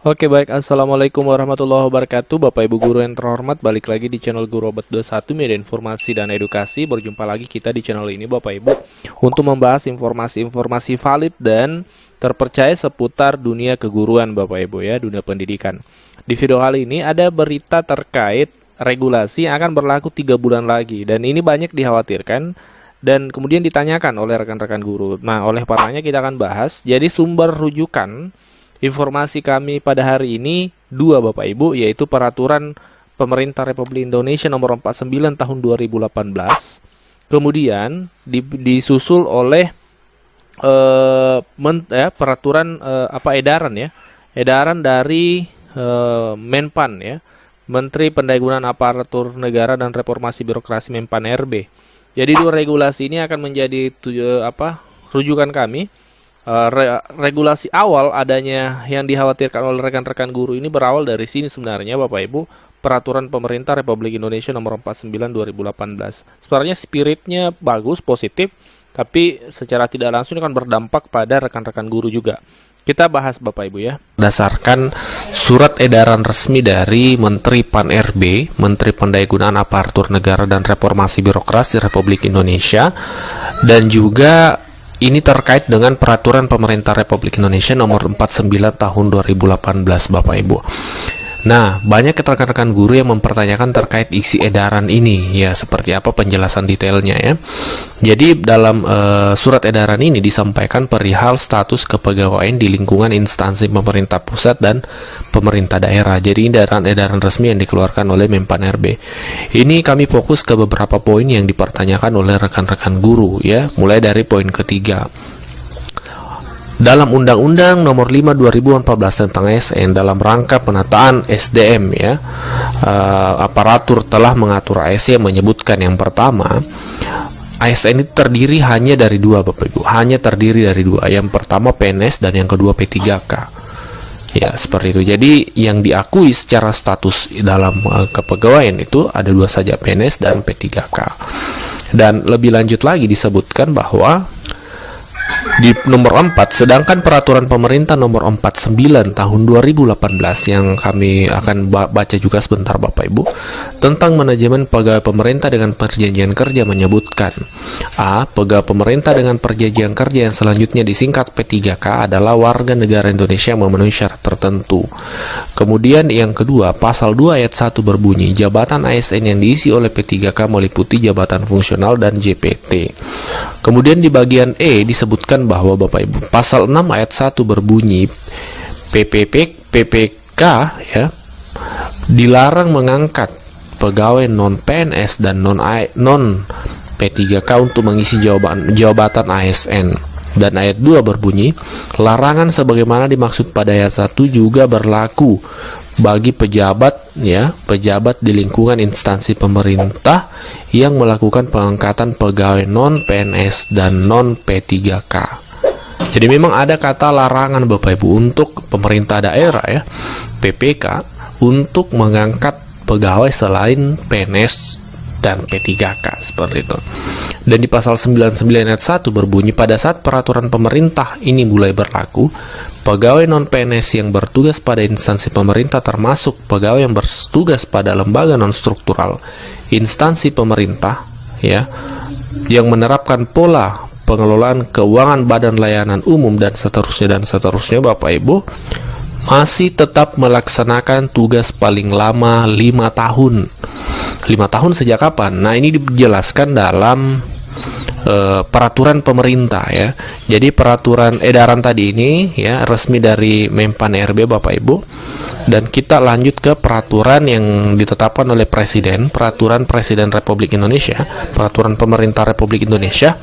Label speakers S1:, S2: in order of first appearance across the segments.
S1: Oke baik, Assalamualaikum warahmatullahi wabarakatuh. Bapak Ibu Guru yang terhormat, balik lagi di channel Guru Obat 21 Media Informasi dan Edukasi. Berjumpa lagi kita di channel ini Bapak Ibu untuk membahas informasi-informasi valid dan terpercaya seputar dunia keguruan Bapak Ibu ya, dunia pendidikan. Di video kali ini ada berita terkait regulasi yang akan berlaku 3 bulan lagi, dan ini banyak dikhawatirkan dan kemudian ditanyakan oleh rekan-rekan guru. Nah, oleh karenanya kita akan bahas. Jadi sumber rujukan informasi kami pada hari ini dua Bapak Ibu, yaitu Peraturan Pemerintah Republik Indonesia Nomor 49 Tahun 2018. Kemudian disusul oleh peraturan edaran dari Menpan ya, Menteri Pendayagunaan Aparatur Negara dan Reformasi Birokrasi Menpan RB. Jadi dua regulasi ini akan menjadi rujukan kami. Regulasi awal adanya yang dikhawatirkan oleh rekan-rekan guru ini berawal dari sini sebenarnya Bapak Ibu, Peraturan Pemerintah Republik Indonesia Nomor 49 2018. Sebenarnya spiritnya bagus, positif, tapi secara tidak langsung akan berdampak pada rekan-rekan guru juga. Kita bahas Bapak Ibu ya. Berdasarkan surat edaran resmi dari Menteri Pan RB, Menteri Pendayagunaan Aparatur Negara dan Reformasi Birokrasi Republik Indonesia, dan juga ini terkait dengan Peraturan Pemerintah Republik Indonesia Nomor 49 Tahun 2018 Bapak Ibu. Nah, banyak rekan-rekan guru yang mempertanyakan terkait isi edaran ini, ya seperti apa penjelasan detailnya ya. Jadi dalam surat edaran ini disampaikan perihal status kepegawaian di lingkungan instansi pemerintah pusat dan pemerintah daerah. Jadi ini edaran resmi yang dikeluarkan oleh Menpan RB. Ini kami fokus ke beberapa poin yang dipertanyakan oleh rekan-rekan guru ya, mulai dari poin ketiga. Dalam Undang-Undang Nomor 5 2014 tentang ASN, dalam rangka penataan SDM ya, aparatur telah mengatur ASN, menyebutkan yang pertama, ASN itu terdiri hanya dari dua Bapak Ibu, hanya terdiri dari dua. Yang pertama PNS dan yang kedua P3K. Ya, seperti itu. Jadi yang diakui secara status dalam kepegawaian itu ada dua saja, PNS dan P3K. Dan lebih lanjut lagi disebutkan bahwa di nomor 4, sedangkan Peraturan Pemerintah Nomor 49 Tahun 2018 yang kami akan baca juga sebentar Bapak Ibu, tentang manajemen pegawai pemerintah dengan perjanjian kerja menyebutkan A. Pegawai pemerintah dengan perjanjian kerja yang selanjutnya disingkat P3K adalah warga negara Indonesia yang memenuhi syarat tertentu. Kemudian yang kedua, pasal 2 ayat 1 berbunyi, jabatan ASN yang diisi oleh P3K meliputi jabatan fungsional dan JPT. Kemudian di bagian E disebutkan bahwa Bapak Ibu, pasal 6 ayat 1 berbunyi PPK ya, dilarang mengangkat pegawai non PNS dan non P3K untuk mengisi jabatan ASN. Dan ayat 2 berbunyi, larangan sebagaimana dimaksud pada ayat 1 juga berlaku bagi pejabat di lingkungan instansi pemerintah yang melakukan pengangkatan pegawai non PNS dan non P3K. Jadi memang ada kata larangan Bapak Ibu untuk pemerintah daerah ya, PPK, untuk mengangkat pegawai selain PNS dan P3K seperti itu. Dan di pasal 99 ayat 1 berbunyi, pada saat peraturan pemerintah ini mulai berlaku, pegawai non PNS yang bertugas pada instansi pemerintah termasuk pegawai yang bertugas pada lembaga non struktural instansi pemerintah ya, yang menerapkan pola pengelolaan keuangan badan layanan umum dan seterusnya Bapak Ibu, masih tetap melaksanakan tugas paling lama 5 tahun. 5 tahun sejak kapan? Nah, ini dijelaskan dalam peraturan pemerintah ya. Jadi peraturan edaran tadi ini ya resmi dari Menpan RB Bapak Ibu, dan kita lanjut ke peraturan yang ditetapkan oleh Presiden, Peraturan Presiden Republik Indonesia, Peraturan Pemerintah Republik Indonesia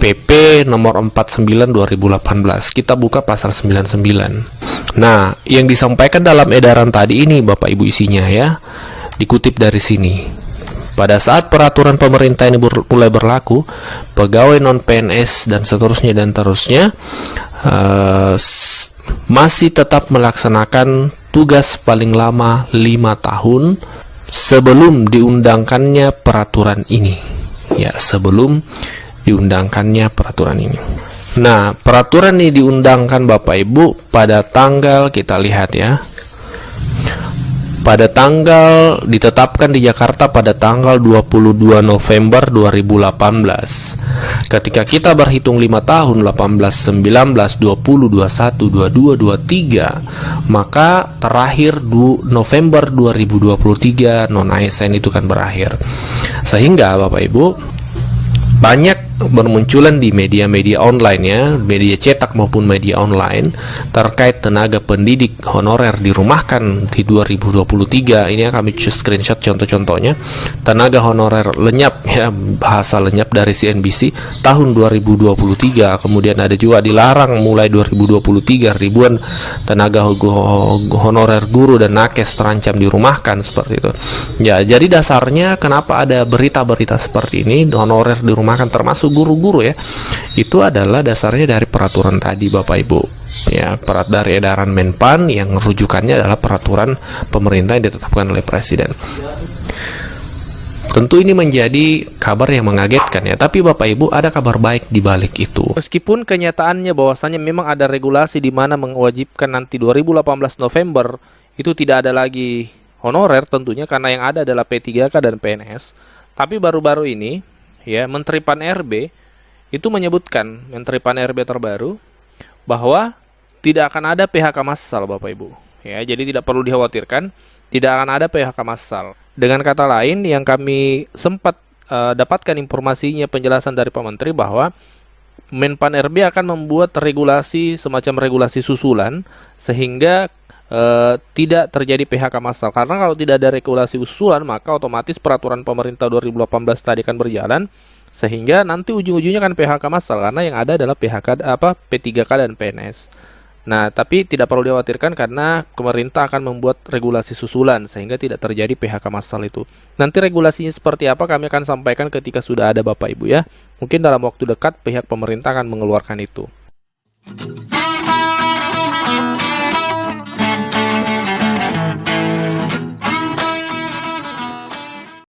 S1: PP Nomor 49 2018. Kita buka pasal 99. Nah, yang disampaikan dalam edaran tadi ini Bapak Ibu isinya ya, dikutip dari sini. Pada saat peraturan pemerintah ini mulai berlaku, pegawai non PNS dan seterusnya masih tetap melaksanakan tugas paling lama 5 tahun sebelum diundangkannya peraturan ini. Ya, sebelum diundangkannya peraturan ini. Nah, peraturan ini diundangkan Bapak Ibu pada tanggal, kita lihat ya, pada tanggal ditetapkan di Jakarta pada tanggal 22 November 2018. Ketika kita berhitung 5 tahun, 18, 19, 20, 21, 22, 23, maka terakhir November 2023 non ASN itu kan berakhir. Sehingga Bapak Ibu, banyak bermunculan di media-media online ya, media cetak maupun media online terkait tenaga pendidik honorer dirumahkan di 2023. Ini yang kami screenshot contoh-contohnya. Tenaga honorer lenyap ya, bahasa lenyap dari CNBC tahun 2023. Kemudian ada juga dilarang mulai 2023, ribuan tenaga honorer guru dan nakes terancam dirumahkan seperti itu. Ya, jadi dasarnya kenapa ada berita-berita seperti ini honorer dirumahkan termasuk guru-guru ya, itu adalah dasarnya dari peraturan tadi Bapak Ibu ya, dari edaran Menpan yang rujukannya adalah peraturan pemerintah yang ditetapkan oleh Presiden. Tentu ini menjadi kabar yang mengagetkan ya, tapi Bapak Ibu ada kabar baik di balik itu. Meskipun kenyataannya bahwasannya memang ada regulasi di mana mewajibkan nanti 2018 November itu tidak ada lagi honorer tentunya, karena yang ada adalah P3K dan PNS. Tapi baru-baru ini ya, Menteri Pan-RB itu menyebutkan, Menteri Pan-RB terbaru, bahwa tidak akan ada PHK massal Bapak Ibu. Ya, jadi tidak perlu dikhawatirkan, tidak akan ada PHK massal. Dengan kata lain, yang kami sempat dapatkan informasinya, penjelasan dari Pak Menteri bahwa Menpan RB akan membuat regulasi, semacam regulasi susulan, sehingga tidak terjadi PHK massal. Karena kalau tidak ada regulasi susulan, maka otomatis peraturan pemerintah 2018 tadi akan berjalan, sehingga nanti ujung-ujungnya kan PHK massal, karena yang ada adalah P3K dan PNS. Nah, tapi tidak perlu dikhawatirkan karena pemerintah akan membuat regulasi susulan sehingga tidak terjadi PHK massal itu. Nanti regulasinya seperti apa kami akan sampaikan ketika sudah ada Bapak Ibu ya. Mungkin dalam waktu dekat pihak pemerintah akan mengeluarkan itu.